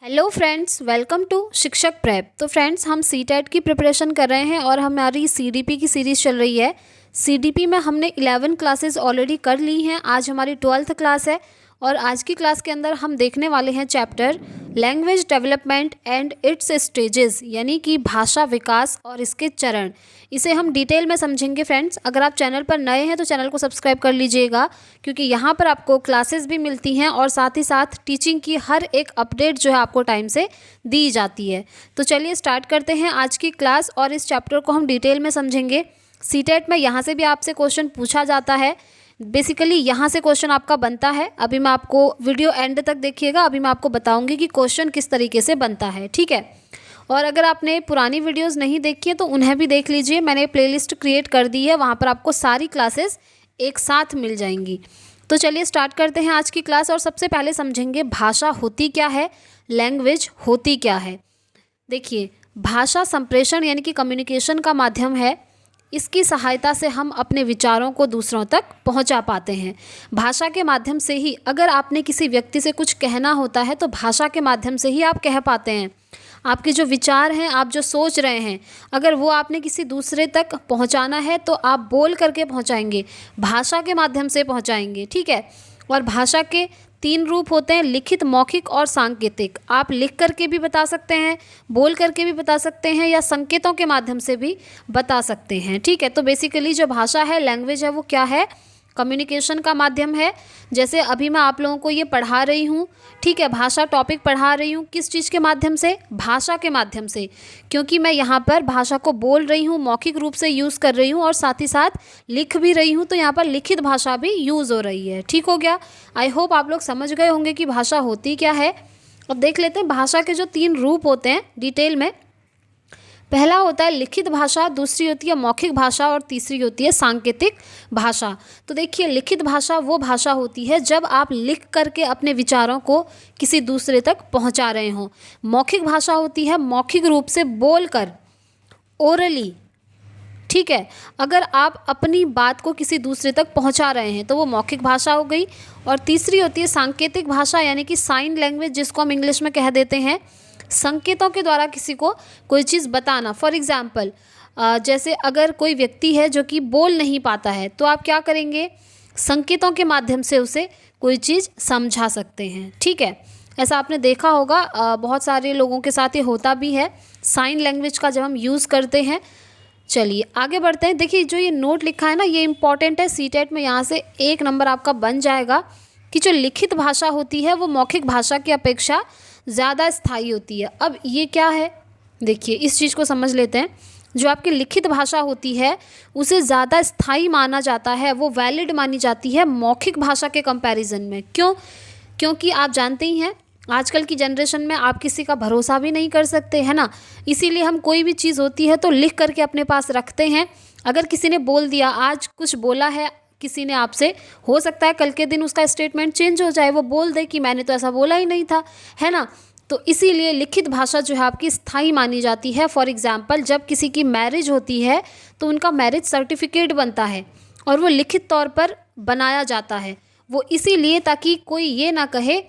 Hello friends, welcome to शिक्षक prep. तो friends, हम सीटेट की प्रिपरेशन कर रहे हैं और हमारी सीडीपी की सीरीज़ चल रही है। सीडीपी में हमने 11 क्लासेस ऑलरेडी कर ली हैं। आज हमारी 12th क्लास है और आज की क्लास के अंदर हम देखने वाले हैं chapter language development and it's stages, यानी कि भाषा विकास और इसके चरण। इसे हम डिटेल में समझेंगे फ्रेंड्स। अगर आप चैनल पर नए हैं तो चैनल को सब्सक्राइब कर लीजिएगा, क्योंकि यहाँ पर आपको क्लासेस भी मिलती हैं और साथ ही साथ टीचिंग की हर एक अपडेट जो है आपको टाइम से दी जाती है। तो चलिए स्टार्ट करते हैं आज की क्लास और इस चैप्टर को हम डिटेल में समझेंगे। सीटेट में यहाँ से भी आपसे क्वेश्चन पूछा जाता है। बेसिकली यहाँ से क्वेश्चन आपका बनता है। अभी मैं आपको वीडियो एंड तक देखिएगा, अभी मैं आपको बताऊंगी कि क्वेश्चन किस तरीके से बनता है, ठीक है। और अगर आपने पुरानी वीडियोस नहीं देखी है तो उन्हें भी देख लीजिए। मैंने प्लेलिस्ट क्रिएट कर दी है, वहाँ पर आपको सारी क्लासेस एक साथ मिल जाएंगी। तो चलिए स्टार्ट करते हैं आज की क्लास और सबसे पहले समझेंगे भाषा होती क्या है, लैंग्वेज होती क्या है। देखिए, भाषा संप्रेषण यानी कि कम्युनिकेशन का माध्यम है। इसकी सहायता से हम अपने विचारों को दूसरों तक पहुंचा पाते हैं। भाषा के माध्यम से ही अगर आपने किसी व्यक्ति से कुछ कहना होता है तो भाषा के माध्यम से ही आप कह पाते हैं। आपके जो विचार हैं, आप जो सोच रहे हैं, अगर वो आपने किसी दूसरे तक पहुंचाना है तो आप बोल करके पहुंचाएंगे, भाषा के माध्यम से पहुंचाएंगे, ठीक है। और भाषा के 3 रूप होते हैं, लिखित, मौखिक और सांकेतिक। आप लिख करके भी बता सकते हैं, बोल करके भी बता सकते हैं या संकेतों के माध्यम से भी बता सकते हैं, ठीक है। तो बेसिकली जो भाषा है, लैंग्वेज है, वो क्या है? कम्युनिकेशन का माध्यम है। जैसे अभी मैं आप लोगों को ये पढ़ा रही हूँ, ठीक है, भाषा टॉपिक पढ़ा रही हूँ, किस चीज़ के माध्यम से? भाषा के माध्यम से, क्योंकि मैं यहाँ पर भाषा को बोल रही हूँ, मौखिक रूप से यूज़ कर रही हूँ और साथ ही साथ लिख भी रही हूँ, तो यहाँ पर लिखित भाषा भी यूज़ हो रही है, ठीक हो गया। आई होप आप लोग समझ गए होंगे कि भाषा होती क्या है। अब देख लेते हैं भाषा के जो 3 रूप होते हैं डिटेल में। पहला होता है लिखित भाषा, दूसरी होती है मौखिक भाषा और तीसरी होती है सांकेतिक भाषा। तो देखिए, लिखित भाषा वो भाषा होती है जब आप लिख करके अपने विचारों को किसी दूसरे तक पहुंचा रहे हो। मौखिक भाषा होती है मौखिक रूप से बोलकर, ओरली, ठीक है। अगर आप अपनी बात को किसी दूसरे तक पहुंचा रहे हैं तो वो मौखिक भाषा हो गई। और तीसरी होती है सांकेतिक भाषा, यानी कि साइन लैंग्वेज, जिसको हम इंग्लिश में कह देते हैं। संकेतों के द्वारा किसी को कोई चीज़ बताना। फॉर एग्ज़ाम्पल, जैसे अगर कोई व्यक्ति है जो कि बोल नहीं पाता है तो आप क्या करेंगे? संकेतों के माध्यम से उसे कोई चीज़ समझा सकते हैं, ठीक है। ऐसा आपने देखा होगा, बहुत सारे लोगों के साथ ये होता भी है, साइन लैंग्वेज का जब हम यूज़ करते हैं। चलिए आगे बढ़ते हैं। देखिए, जो ये नोट लिखा है ना, ये इंपॉर्टेंट है। सीटेट में यहाँ से 1 नंबर आपका बन जाएगा कि जो लिखित भाषा होती है वो मौखिक भाषा की अपेक्षा ज़्यादा स्थायी होती है। अब ये क्या है? देखिए, इस चीज़ को समझ लेते हैं। जो आपकी लिखित भाषा होती है उसे ज़्यादा स्थायी माना जाता है, वो वैलिड मानी जाती है मौखिक भाषा के कंपैरिजन में। क्यों? क्योंकि आप जानते ही हैं आजकल की जनरेशन में आप किसी का भरोसा भी नहीं कर सकते, है ना। इसीलिए हम कोई भी चीज़ होती है तो लिख करके अपने पास रखते हैं। अगर किसी ने बोल दिया, आज कुछ बोला है किसी ने आपसे, हो सकता है कल के दिन उसका स्टेटमेंट चेंज हो जाए, वो बोल दे कि मैंने तो ऐसा बोला ही नहीं था, है ना। तो इसीलिए लिखित भाषा जो है आपकी स्थायी मानी जाती है। फॉर एग्जाम्पल, जब किसी की मैरिज होती है तो उनका मैरिज सर्टिफिकेट बनता है और वो लिखित तौर पर बनाया जाता है। वो इसीलिए ताकि कोई ये ना कहे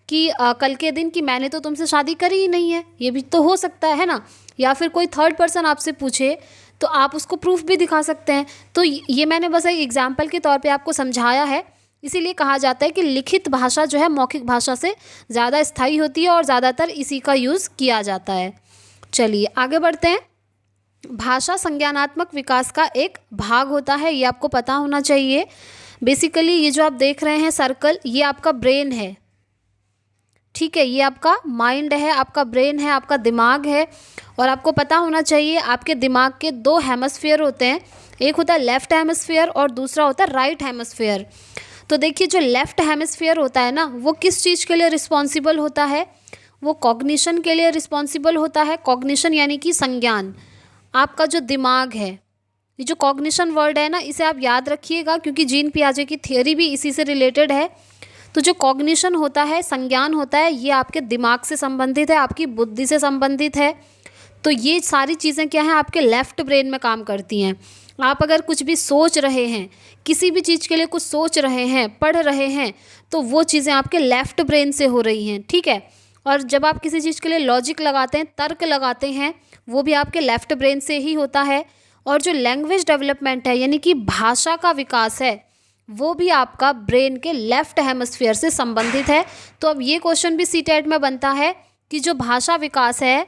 कि कल के दिन कि मैंने तो तुमसे शादी करी ही नहीं है। ये भी तो हो सकता है ना। या फिर कोई थर्ड पर्सन आपसे पूछे तो आप उसको प्रूफ भी दिखा सकते हैं। तो ये मैंने बस एक एग्जाम्पल के तौर पे आपको समझाया है। इसीलिए कहा जाता है कि लिखित भाषा जो है मौखिक भाषा से ज़्यादा स्थायी होती है और ज़्यादातर इसी का यूज़ किया जाता है। चलिए आगे बढ़ते हैं। भाषा संज्ञानात्मक विकास का एक भाग होता है, ये आपको पता होना चाहिए। बेसिकली ये जो आप देख रहे हैं सर्कल, ये आपका ब्रेन है, ठीक है। ये आपका माइंड है, आपका ब्रेन है, आपका दिमाग है। और आपको पता होना चाहिए आपके दिमाग के 2 हेमस्फीयर होते हैं। एक होता है लेफ्ट हेमस्फीयर और दूसरा होता है राइट हेमस्फीयर। तो देखिए, जो लेफ्ट हेमस्फीयर होता है ना, वो किस चीज़ के लिए रिस्पॉन्सिबल होता है? वो कॉग्निशन के लिए रिस्पॉन्सिबल होता है। कॉग्निशन यानी कि संज्ञान। आपका जो दिमाग है, ये जो कॉग्निशन वर्ड है ना, इसे आप याद रखिएगा क्योंकि जीन पियाजे की थियोरी भी इसी से रिलेटेड है। तो जो कॉग्निशन होता है, संज्ञान होता है, ये आपके दिमाग से संबंधित है, आपकी बुद्धि से संबंधित है। तो ये सारी चीज़ें क्या हैं? आपके लेफ़्ट ब्रेन में काम करती हैं। आप अगर कुछ भी सोच रहे हैं, किसी भी चीज़ के लिए कुछ सोच रहे हैं, पढ़ रहे हैं, तो वो चीज़ें आपके लेफ़्ट ब्रेन से हो रही हैं, ठीक है। और जब आप किसी चीज़ के लिए लॉजिक लगाते हैं, तर्क लगाते हैं, वो भी आपके लेफ्ट ब्रेन से ही होता है। और जो लैंग्वेज डेवलपमेंट है यानी कि भाषा का विकास है, वो भी आपका ब्रेन के लेफ्ट हेमिस्फीयर से संबंधित है। तो अब ये क्वेश्चन भी सीटेट में बनता है कि जो भाषा विकास है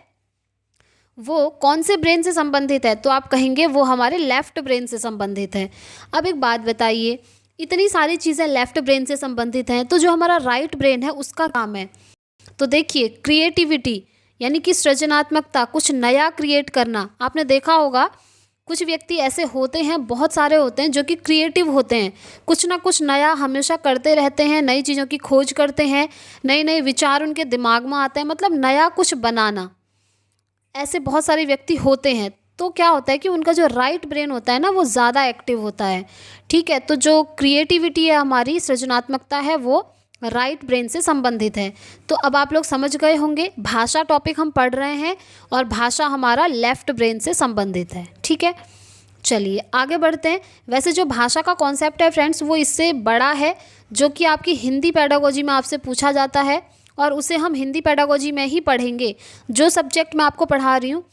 वो कौन से ब्रेन से संबंधित है, तो आप कहेंगे वो हमारे लेफ्ट ब्रेन से संबंधित है। अब एक बात बताइए, इतनी सारी चीज़ें लेफ्ट ब्रेन से संबंधित हैं, तो जो हमारा राइट ब्रेन है उसका काम है, तो देखिए क्रिएटिविटी यानी कि सृजनात्मकता, कुछ नया क्रिएट करना। आपने देखा होगा कुछ व्यक्ति ऐसे होते हैं, बहुत सारे होते हैं जो कि क्रिएटिव होते हैं, कुछ ना कुछ नया हमेशा करते रहते हैं, नई चीज़ों की खोज करते हैं, नए नए विचार उनके दिमाग में आते हैं, मतलब नया कुछ बनाना। ऐसे बहुत सारे व्यक्ति होते हैं। तो क्या होता है कि उनका जो राइट ब्रेन होता है ना वो ज़्यादा एक्टिव होता है। ठीक है, तो जो क्रिएटिविटी है, हमारी सृजनात्मकता है, वो राइट ब्रेन से संबंधित है। तो अब आप लोग समझ गए होंगे, भाषा टॉपिक हम पढ़ रहे हैं और भाषा हमारा लेफ्ट ब्रेन से संबंधित है। ठीक है, चलिए आगे बढ़ते हैं। वैसे जो भाषा का कॉन्सेप्ट है फ्रेंड्स, वो इससे बड़ा है, जो कि आपकी हिंदी पेडागोजी में आपसे पूछा जाता है और उसे हम हिंदी पेडागोजी में ही पढ़ेंगे। जो सब्जेक्ट मैं आपको पढ़ा रही हूँ,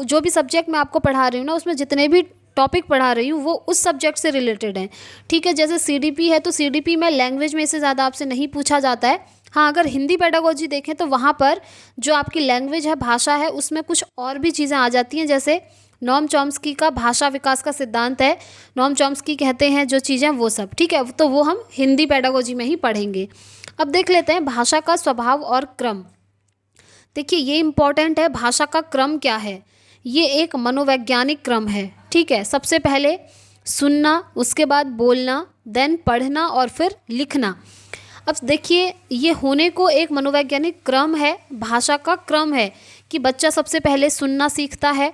जो भी सब्जेक्ट मैं आपको पढ़ा रही हूँ ना, उसमें जितने भी टॉपिक पढ़ा रही हूँ वो उस सब्जेक्ट से रिलेटेड हैं। ठीक है, जैसे सीडीपी है तो सीडीपी में लैंग्वेज में से ज़्यादा आपसे नहीं पूछा जाता है। हाँ, अगर हिंदी पेडागोजी देखें तो वहाँ पर जो आपकी लैंग्वेज है, भाषा है, उसमें कुछ और भी चीज़ें आ जाती हैं। जैसे नोम चॉम्स्की का भाषा विकास का सिद्धांत है, नोम चॉम्स्की कहते हैं जो चीज़ें, वो सब। ठीक है, तो वो हम हिंदी पेडागोजी में ही पढ़ेंगे। अब देख लेते हैं भाषा का स्वभाव और क्रम। देखिए ये इम्पॉर्टेंट है, भाषा का क्रम क्या है। ये एक मनोवैज्ञानिक क्रम है। ठीक है, सबसे पहले सुनना, उसके बाद बोलना, देन पढ़ना और फिर लिखना। अब देखिए ये होने को एक मनोवैज्ञानिक क्रम है, भाषा का क्रम है कि बच्चा सबसे पहले सुनना सीखता है,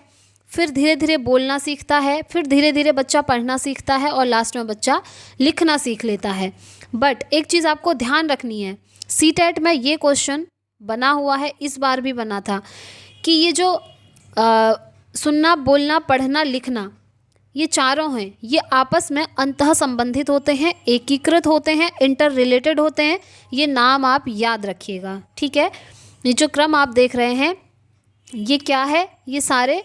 फिर धीरे धीरे बोलना सीखता है, फिर धीरे धीरे बच्चा पढ़ना सीखता है और लास्ट में बच्चा लिखना सीख लेता है। बट एक चीज़ आपको ध्यान रखनी है, सीटेट में ये क्वेश्चन बना हुआ है, इस बार भी बना था, कि ये जो सुनना, बोलना, पढ़ना, लिखना, ये चारों हैं, ये आपस में अंतः संबंधित होते हैं, एकीकृत होते हैं, इंटर रिलेटेड होते हैं। ये नाम आप याद रखिएगा। ठीक है, ये जो क्रम आप देख रहे हैं ये क्या है, ये सारे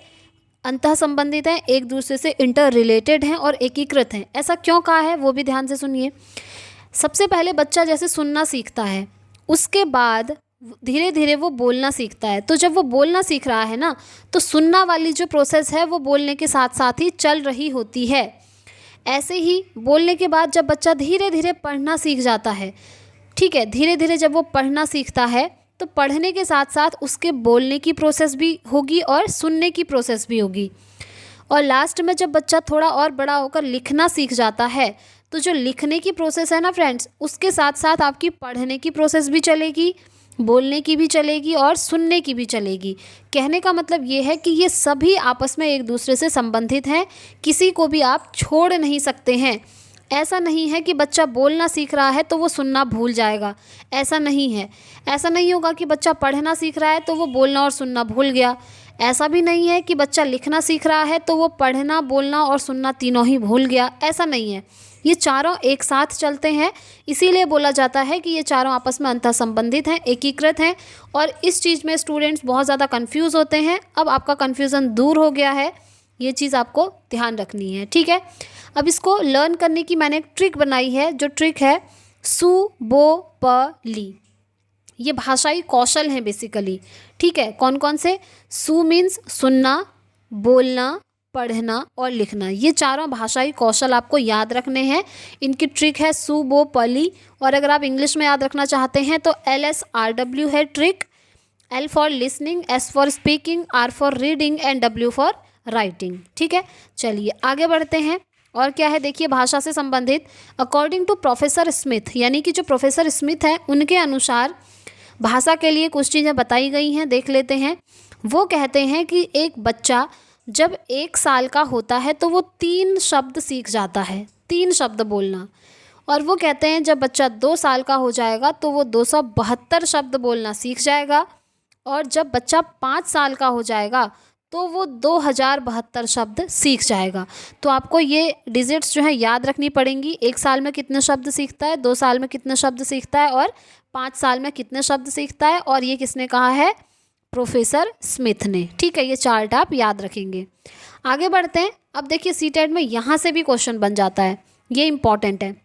अंतः संबंधित हैं, एक दूसरे से इंटर रिलेटेड हैं और एकीकृत हैं। ऐसा क्यों कहा है वो भी ध्यान से सुनिए। सबसे पहले बच्चा जैसे सुनना सीखता है, उसके बाद धीरे धीरे वो बोलना सीखता है। तो जब वो बोलना सीख रहा है ना, तो सुनना वाली जो प्रोसेस है वो बोलने के साथ साथ ही चल रही होती है। ऐसे ही बोलने के बाद जब बच्चा धीरे धीरे पढ़ना सीख जाता है, ठीक है, धीरे धीरे जब वो पढ़ना सीखता है तो पढ़ने के साथ साथ उसके बोलने की प्रोसेस भी होगी और सुनने की प्रोसेस भी होगी। और लास्ट में जब बच्चा थोड़ा और बड़ा होकर लिखना सीख जाता है, तो जो लिखने की प्रोसेस है ना फ्रेंड्स, उसके साथ साथ आपकी पढ़ने की प्रोसेस भी चलेगी, बोलने की भी चलेगी और सुनने की भी चलेगी। कहने का मतलब ये है कि ये सभी आपस में एक दूसरे से संबंधित हैं, किसी को भी आप छोड़ नहीं सकते हैं। ऐसा नहीं है कि बच्चा बोलना सीख रहा है तो वो सुनना भूल जाएगा, ऐसा नहीं है। ऐसा नहीं होगा कि बच्चा पढ़ना सीख रहा है तो वो बोलना और सुनना भूल गया। ऐसा भी नहीं है कि बच्चा लिखना सीख रहा है तो वो पढ़ना, बोलना और सुनना तीनों ही भूल गया, ऐसा नहीं है। ये चारों एक साथ चलते हैं, इसीलिए बोला जाता है कि ये चारों आपस में अंतः संबंधित हैं, एकीकृत हैं। और इस चीज़ में स्टूडेंट्स बहुत ज़्यादा कंफ्यूज होते हैं। अब आपका कंफ्यूजन दूर हो गया है, ये चीज़ आपको ध्यान रखनी है। ठीक है, अब इसको लर्न करने की मैंने एक ट्रिक बनाई है, जो ट्रिक है सु बो प ली। ये भाषाई कौशल हैं बेसिकली। ठीक है, कौन कौन से? सु मीन्स सुनना, बोलना, पढ़ना और लिखना। ये चारों भाषाई कौशल आपको याद रखने हैं। इनकी ट्रिक है सु बो प ली। और अगर आप इंग्लिश में याद रखना चाहते हैं तो LSRW है trick. L for listening, S for speaking, R for reading and W for writing. ठीक है, चलिए आगे बढ़ते हैं। और क्या है देखिए, भाषा से संबंधित अकॉर्डिंग टू प्रोफेसर स्मिथ, यानी कि जो प्रोफेसर स्मिथ है उनके अनुसार भाषा के लिए कुछ चीज़ें बताई गई हैं, देख लेते हैं। वो कहते हैं कि एक बच्चा जब 1 साल का होता है तो वो 3 शब्द सीख जाता है, 3 शब्द बोलना। और वो कहते हैं जब बच्चा 2 साल का हो जाएगा तो वो 272 शब्द बोलना सीख जाएगा। और जब बच्चा 5 साल का हो जाएगा तो वो 2072 शब्द सीख जाएगा। तो आपको ये डिजिट्स जो है याद रखनी पड़ेंगी। 1 साल में कितने शब्द सीखता है, 2 साल में कितने शब्द सीखता है और 5 साल में कितने शब्द सीखता है, और ये किसने कहा है, प्रोफेसर स्मिथ ने। ठीक है, ये चार्ट आप याद रखेंगे। आगे बढ़ते हैं। अब देखिए सीटेट में यहाँ से भी क्वेश्चन बन जाता है, ये इंपॉर्टेंट है।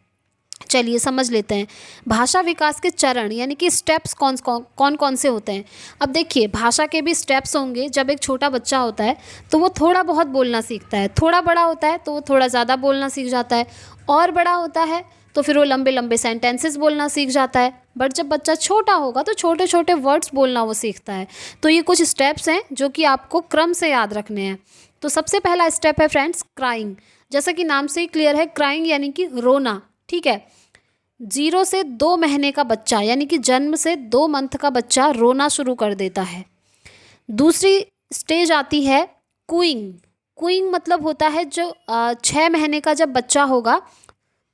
चलिए समझ लेते हैं। भाषा विकास के चरण यानी कि स्टेप्स कौन कौन से होते हैं। अब देखिए भाषा के भी स्टेप्स होंगे। जब एक छोटा बच्चा होता है तो वो थोड़ा बहुत बोलना सीखता है, थोड़ा बड़ा होता है तो वो थोड़ा ज़्यादा बोलना सीख जाता है, और बड़ा होता है तो फिर वो लंबे लंबे सेंटेंसेस बोलना सीख जाता है। बट जब बच्चा छोटा होगा तो छोटे छोटे वर्ड्स बोलना वो सीखता है। तो ये कुछ स्टेप्स हैं जो कि आपको क्रम से याद रखने हैं। तो सबसे पहला स्टेप है फ्रेंड्स क्राइंग। जैसा कि नाम से ही क्लियर है, क्राइंग यानी कि रोना। ठीक है, 0 से 2 महीने का बच्चा यानी कि जन्म से 2 मंथ का बच्चा रोना शुरू कर देता है। दूसरी स्टेज आती है कूइंग। कूइंग मतलब होता है जो 6 महीने का जब बच्चा होगा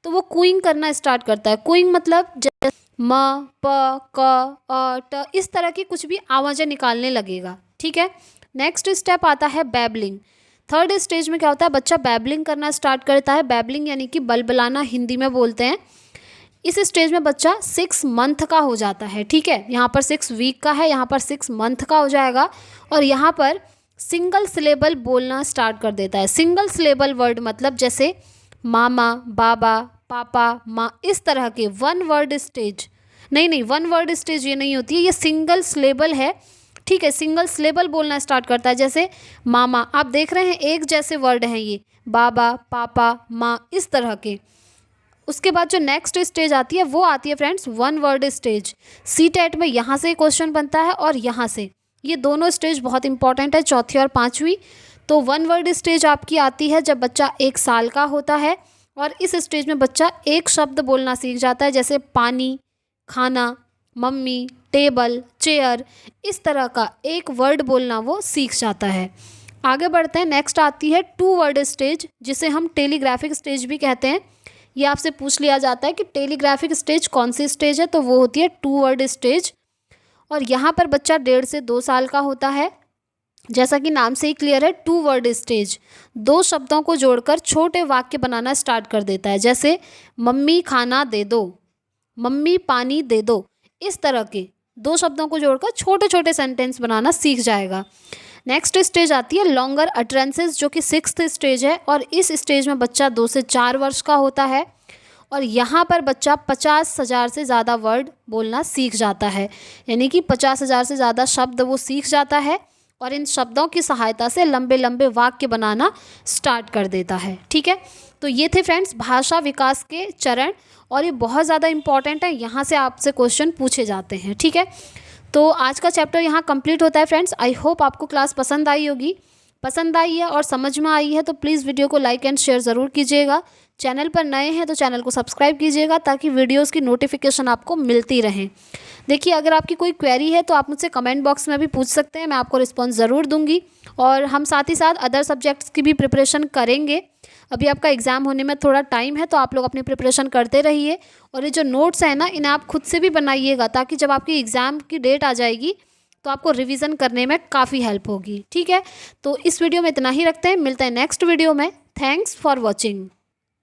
तो वो कूइंग करना स्टार्ट करता है। कूइंग मतलब जैसे म, प, क, अ, ट, इस तरह की कुछ भी आवाज़ें निकालने लगेगा। ठीक है, नेक्स्ट स्टेप आता है बैबलिंग। थर्ड स्टेज में क्या होता है, बच्चा बैबलिंग करना स्टार्ट करता है। बैबलिंग यानी कि बलबलाना हिंदी में बोलते हैं। इस स्टेज में बच्चा 6 मंथ का हो जाता है। ठीक है, यहाँ पर 6 वीक का है, यहाँ पर 6 मंथ का हो जाएगा, और यहाँ पर सिंगल सिलेबल बोलना स्टार्ट कर देता है। सिंगल सिलेबल वर्ड मतलब जैसे मामा, बाबा, पापा, माँ, इस तरह के वन वर्ड स्टेज। नहीं, वन वर्ड स्टेज ये नहीं होती है, ये सिंगल सिलेबल है। ठीक है, सिंगल सिलेबल बोलना स्टार्ट करता है। जैसे मामा, आप देख रहे हैं एक जैसे वर्ड हैं ये, बाबा, पापा, माँ, इस तरह के। उसके बाद जो नेक्स्ट स्टेज आती है वो आती है friends one word stage. CTET में यहाँ से क्वेश्चन बनता है और यहाँ से, ये दोनों स्टेज बहुत इंपॉर्टेंट है, चौथी और पाँचवीं। तो वन वर्ड स्टेज आपकी आती है जब बच्चा 1 साल का होता है, और इस स्टेज में बच्चा एक शब्द बोलना सीख जाता है, जैसे पानी, खाना, मम्मी, टेबल, चेयर, इस तरह का एक वर्ड बोलना वो सीख जाता है। आगे बढ़ते हैं। नेक्स्ट आती है 2 वर्ड स्टेज, जिसे हम टेलीग्राफिक स्टेज भी कहते हैं। ये आपसे पूछ लिया जाता है कि टेलीग्राफिक स्टेज कौन सी स्टेज है, तो वो होती है 2 वर्ड स्टेज। और यहाँ पर बच्चा 1.5 से 2 साल का होता है। जैसा कि नाम से ही क्लियर है, 2 वर्ड स्टेज 2 शब्दों को जोड़कर छोटे वाक्य बनाना स्टार्ट कर देता है। जैसे मम्मी खाना दे दो, मम्मी पानी दे दो, इस तरह के 2 शब्दों को जोड़कर छोटे छोटे सेंटेंस बनाना सीख जाएगा। नेक्स्ट स्टेज आती है लॉन्गर अटरेंसेस, जो कि 6th स्टेज है, और इस स्टेज में बच्चा 2 से 4 वर्ष का होता है, और यहाँ पर बच्चा 50,000 से ज़्यादा वर्ड बोलना सीख जाता है। यानी कि 50,000 से ज़्यादा शब्द वो सीख जाता है, और इन शब्दों की सहायता से लंबे लंबे वाक्य बनाना स्टार्ट कर देता है। ठीक है, तो ये थे फ्रेंड्स भाषा विकास के चरण, और ये बहुत ज़्यादा इंपॉर्टेंट है, यहाँ से आपसे क्वेश्चन पूछे जाते हैं। ठीक है, तो आज का चैप्टर यहाँ कंप्लीट होता है फ्रेंड्स। आई होप आपको क्लास पसंद आई होगी। पसंद आई है और समझ में आई है तो प्लीज़ वीडियो को लाइक एंड शेयर ज़रूर कीजिएगा। चैनल पर नए हैं तो चैनल को सब्सक्राइब कीजिएगा, ताकि वीडियोस की नोटिफिकेशन आपको मिलती रहें। देखिए, अगर आपकी कोई क्वेरी है तो आप मुझसे कमेंट बॉक्स में भी पूछ सकते हैं, मैं आपको रिस्पॉन्स ज़रूर दूंगी। और हम साथ ही साथ अदर सब्जेक्ट्स की भी प्रिपरेशन करेंगे। अभी आपका एग्ज़ाम होने में थोड़ा टाइम है, तो आप लोग अपनी प्रिपरेशन करते रहिए। और ये जो नोट्स हैं ना, इन्हें आप खुद से भी बनाइएगा, ताकि जब आपकी एग्ज़ाम की डेट आ जाएगी तो आपको रिवीजन करने में काफ़ी हेल्प होगी। ठीक है, तो इस वीडियो में इतना ही रखते हैं, मिलते हैं नेक्स्ट वीडियो में। Thanks for watching.